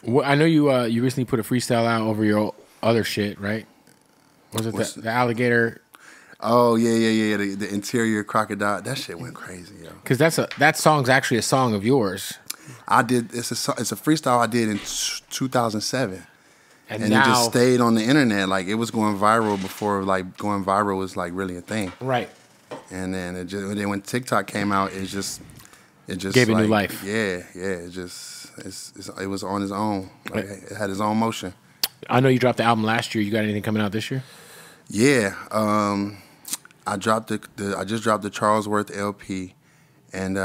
Well, I know you recently put a freestyle out over your other shit, right? Was it the alligator? Oh yeah. The interior crocodile. That shit went crazy, yo. Because that song's actually a song of yours. I did. It's a freestyle I did in 2007, and now, it just stayed on the internet. Like it was going viral before like going viral was like really a thing. right? And then then when TikTok came out, it just Gave it like, new life. Yeah. It was on its own. Like, it had its own motion. I know you dropped the album last year. You got anything coming out this year? Yeah. I dropped I just dropped the Charlesworth LP, and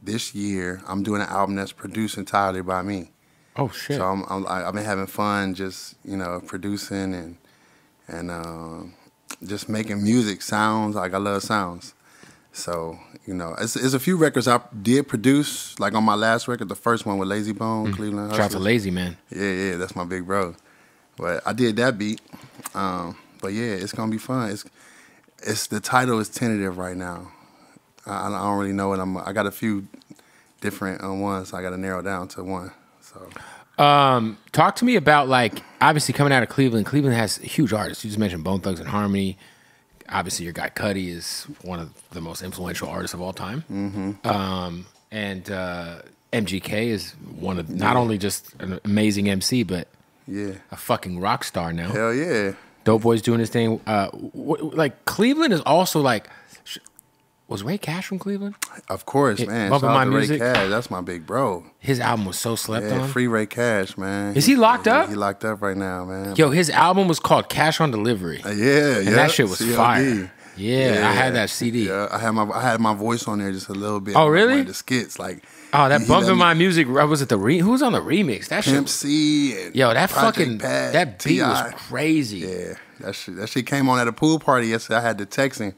this year I'm doing an album that's produced entirely by me. Oh shit! So I've been having fun, just producing and just making music, sounds. Like I love sounds. So it's a few records I did produce. Like on my last record, the first one with Lazy Bone, Cleveland Shout out to Hustlers. Lazy Man. Yeah, that's my big bro. But I did that beat. But yeah, it's gonna be fun. It's the title is tentative right now. I don't really know what I got a few different ones. So I got to narrow down to one. So, talk to me about like obviously coming out of Cleveland. Cleveland has huge artists. You just mentioned Bone Thugs and Harmony. Obviously, your guy Cudi is one of the most influential artists of all time. And MGK is one of not only just an amazing MC, but a fucking rock star now. Hell yeah. Dope Boy's doing his thing. Like Cleveland is also like, was Ray Cash from Cleveland? Of course, man. Bumping Shout out My to Music. Ray Cash. That's my big bro. His album was so slept on. Free Ray Cash, man. Is he locked up? He locked up right now, man. Yo, his album was called Cash on Delivery. Yeah, And that shit was CLD. fire. Yeah, I had that CD. Yeah, I had my voice on there just a little bit. Oh, really? One of the skits, like. Oh, that Bumping My Music. Was it who was on the remix? That Pimp shit. C and Yo, that Project fucking Pat, that beat was T.I. crazy. Yeah, that shit came on at a pool party yesterday. I had to text him.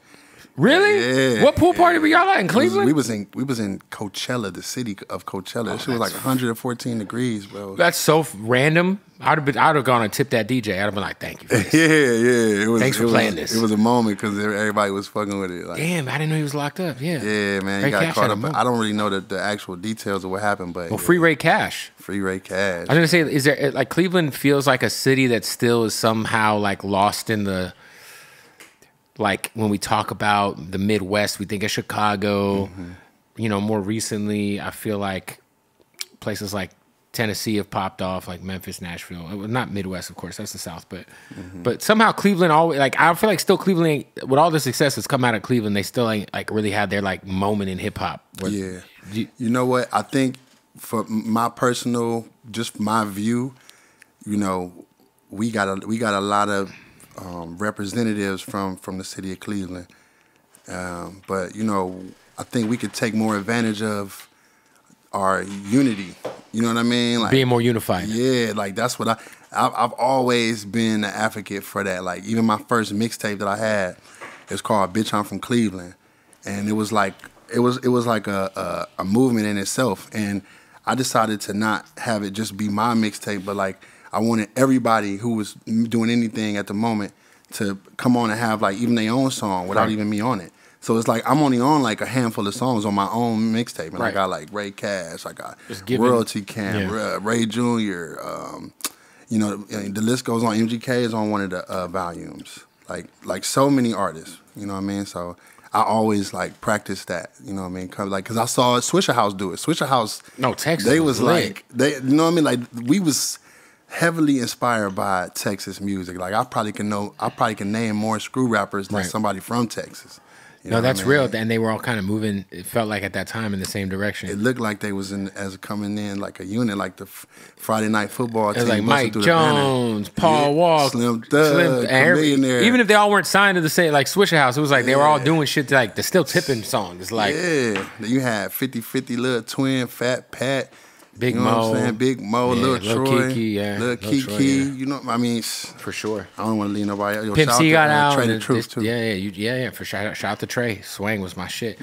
Really? Yeah. What pool party were y'all at in Cleveland? We was in Coachella, the city of Coachella. That shit was like 114 degrees, bro. That's so random. I'd have gone and tipped that DJ. I'd have been like, "Thank you." For this. Yeah. Thanks for playing this. It was a moment because everybody was fucking with it. Like, Damn, I didn't know he was locked up. Yeah. yeah, man, he Ray got Cash caught had a up. moment. I don't really know the actual details of what happened, but Well, free Ray Cash. Free Ray Cash. I was gonna say, is there like Cleveland feels like a city that still is somehow like lost in the. Like when we talk about the Midwest, we think of Chicago. More recently, I feel like places like Tennessee have popped off, like Memphis, Nashville. Not Midwest, of course, that's the South, but somehow Cleveland always like I feel like still Cleveland with all the success that's come out of Cleveland, they still ain't like really had their like moment in hip hop. Yeah, you know what? I think for my personal, just my view, we got a lot of representatives from the city of Cleveland, but I think we could take more advantage of our unity. You know what I mean? Like being more unified. Yeah, like that's what I've always been an advocate for that. Like even my first mixtape that I had is called "Bitch I'm from Cleveland," and it was like a movement in itself. And I decided to not have it just be my mixtape, but like I wanted everybody who was doing anything at the moment to come on and have like even their own song without even me on it. So it's like I'm only on like a handful of songs on my own mixtape, and I got like Ray Cash, I got Royalty Camp, Ray Jr. The list goes on. MGK is on one of the volumes. Like so many artists, you know what I mean. So I always like practice that, you know what I mean. Because I saw Swisher House do it. Swisher House, Texas. They was lit. like you know what I mean. Like we was heavily inspired by Texas music. Like I probably can name more screw rappers than somebody from Texas. You know that's real. And they were all kind of moving, it felt like at that time, in the same direction. It looked like they was coming in like a unit, like the Friday Night Football team. It was like Mike Jones, Paul Walker, Slim Thug, Chameleonaire. Even if they all weren't signed to the same, like Swisher House, it was like they were all doing shit like the Still Tipping song. It's like you had 50-50, Lil Twin, Fat Pat, Big you know Mo, what I'm saying? Big Mo, Lil Troy, Kiki, Lil Kiki. Troy, you know, I mean, for sure. I don't want to leave nobody. Pimp C got out. Trey the Truth too. Yeah, for sure. Shout out to Trey. Swang was my shit.